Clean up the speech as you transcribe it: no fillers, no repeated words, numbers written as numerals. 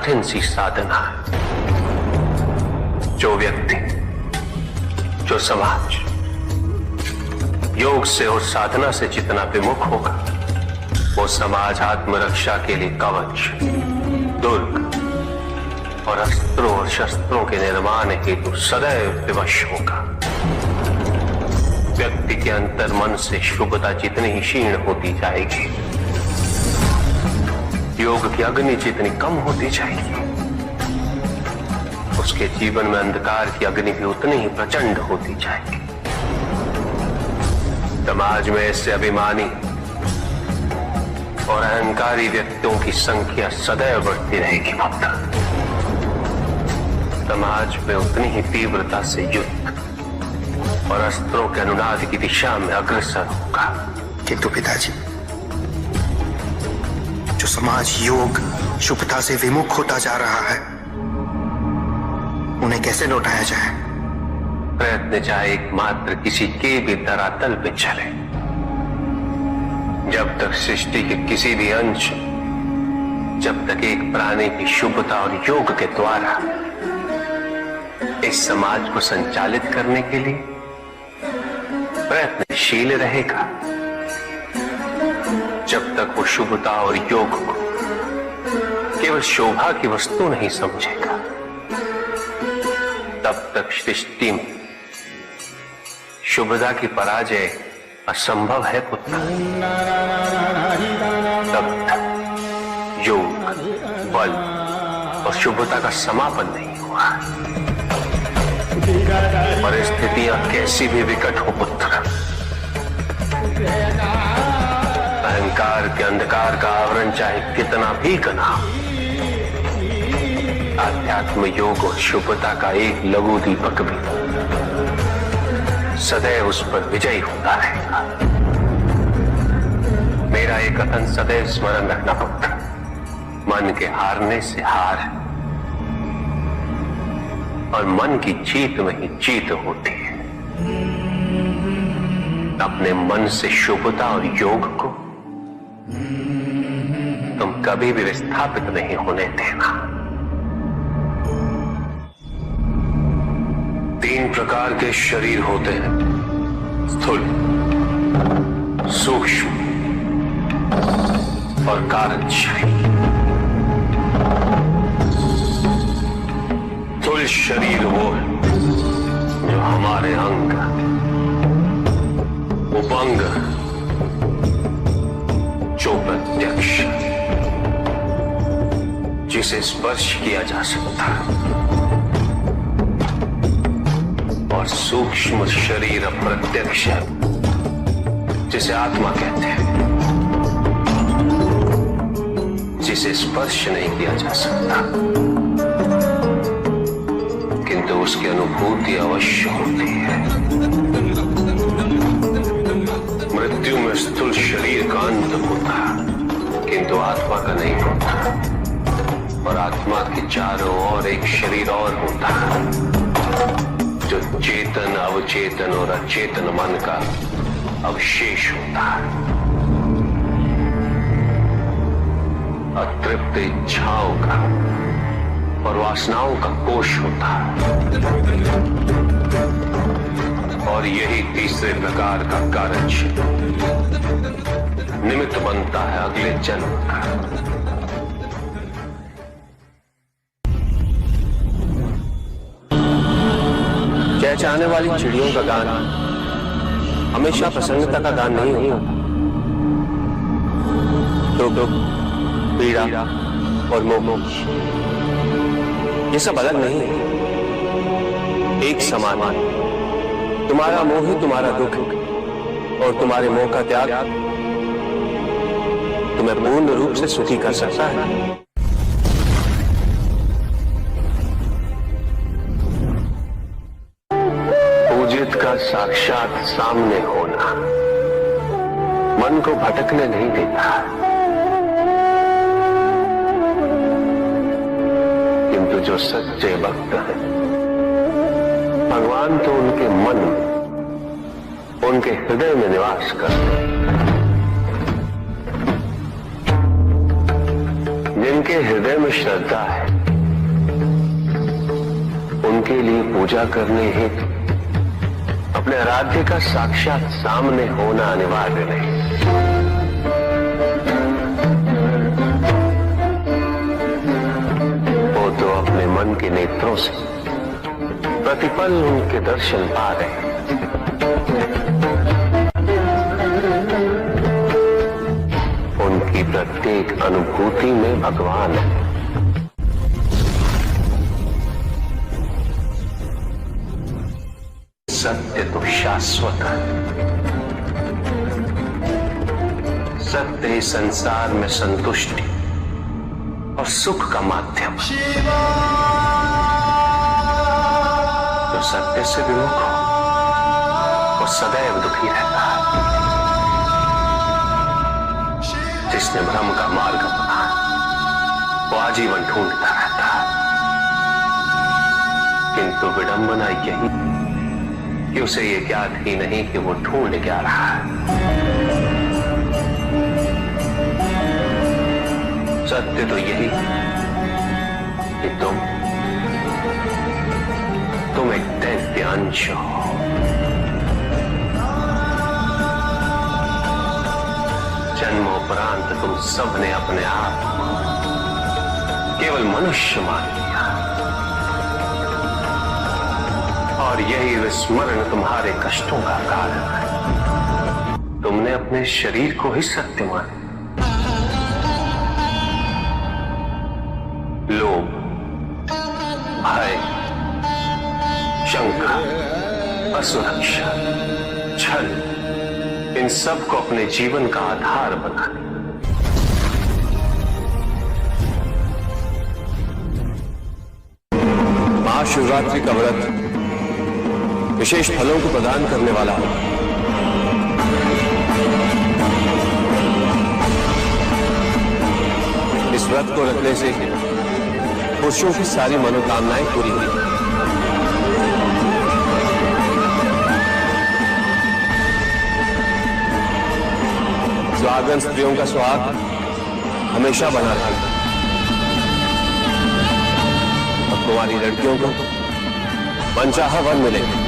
कठिन सी साधना है। जो व्यक्ति, जो समाज योग से और साधना से जितना विमुख होगा, वो समाज आत्मरक्षा के लिए कवच, दुर्ग और अस्त्रों और शस्त्रों के निर्माण हेतु सदैव विवश होगा। व्यक्ति के अंतर मन से शुभता जितनी ही क्षीण होती जाएगी, योग की अग्नि जितनी कम होती जाएगी, उसके जीवन में अंधकार की अग्नि भी उतनी ही प्रचंड होती जाएगी। समाज में ऐसे अभिमानी और अहंकारी व्यक्तियों की संख्या सदैव बढ़ती रहेगी। भक्त समाज में उतनी ही तीव्रता से युद्ध और अस्त्रों के अनुनाद की दिशा में अग्रसर होगा। किंतु पिताजी, जो समाज योग शुभता से विमुख होता जा रहा है, उन्हें कैसे लौटाया जाए? प्रयत्न चाहे एकमात्र किसी के भी धरातल पे चले। जब तक सृष्टि के किसी भी अंश, जब तक एक प्राणी की शुभता और योग के द्वारा इस समाज को संचालित करने के लिए प्रयत्नशील रहेगा, जब तक वो शुभता और योग को केवल शोभा की वस्तु नहीं समझेगा, तब तक सृष्टि में शुभता की पराजय असंभव है पुत्र। तब तक योग, बल और शुभता का समापन नहीं हुआ। परिस्थितियां कैसी भी विकट हो पुत्र, अहंकार के अंधकार का आवरण चाहे कितना भी घना हो, आध्यात्म योग और शुभता का एक लघु दीपक भी सदैव उस पर विजयी होता रहेगा। मेरा एक कथन सदैव स्मरण रखना पुत्र, मन के हारने से हार है और मन की जीत में ही जीत होती है। अपने मन से शुभता और योग को तुम कभी भी विस्थापित नहीं होने देना। 3 प्रकार के शरीर होते हैं, स्थूल, सूक्ष्म और कारण शरीर। स्थूल शरीर वो है जो हमारे अंग, उपअंग, जो प्रत्यक्ष, जिसे स्पर्श किया जा सकता है, और सूक्ष्म शरीर अप्रत्यक्ष है, जिसे आत्मा कहते हैं, जिसे स्पर्श नहीं किया जा सकता, किंतु उसकी अनुभूति अवश्य होती है। मृत्यु में स्थूल शरीर का अंत होता, किंतु आत्मा का नहीं होता, और आत्मा के चारों ओर एक शरीर और होता है, जो चेतन, अवचेतन और अचेतन मन का अवशेष होता है। अतृप्त इच्छाओं का और वासनाओं का कोश होता है, और यही तीसरे प्रकार का कारण निमित्त बनता है अगले जन्म का। चहचहाने वाली चिड़ियों का गान हमेशा प्रसन्नता का गान नहीं होता। दुख, पीड़ा और मोह ये सब अलग नहीं है, एक समान। तुम्हारा मोह ही तुम्हारा दुख और तुम्हारे मोह का त्याग तुम्हें पूर्ण रूप से सुखी कर सकता है। पूजित का साक्षात सामने होना मन को भटकने नहीं देता, किंतु जो सच्चे भक्त हैं, भगवान तो उनके मन में, उनके हृदय में निवास करते हैं। जिनके हृदय में श्रद्धा है उनके लिए पूजा करने हेतु अपने आराध्य का साक्षात सामने होना अनिवार्य नहीं। वो तो अपने मन के नेत्रों से प्रतिपल उनके दर्शन पा रहे। उनकी प्रत्येक अनुभूति में भगवान है। सत्य तो शाश्वत है। सत्य ही संसार में संतुष्टि और सुख का माध्यम है। जो सत्य से विमुख हो वो सदैव दुखी रहता है। जिसने भ्रम का मार्ग अपना वो आजीवन ढूंढता रहता है। किंतु विडंबना यही कि उसे ये ज्ञात ही नहीं कि वो ढूंढ क्या रहा है। सत्य तो यही कि तुम एक दैत्यांश हो। जन्मोपरांत तुम सबने अपने आप केवल मनुष्य मान लिया और यही विस्मरण तुम्हारे कष्टों का कारण है। तुमने अपने शरीर को ही सत्य माना। लोभ, भय, शंका, असुरक्षा, छल, इन सब को अपने जीवन का आधार बना लिया। महाशिवरात्रि का व्रत विशेष फलों को प्रदान करने वाला हो। इस व्रत को रखने से पुरुषों की सारी मनोकामनाएं पूरी हुई। सुहागन स्त्रियों का सुहाग हमेशा बना रहेगा और कुंवारी लड़कियों को मनचाहा वन मिलेगा।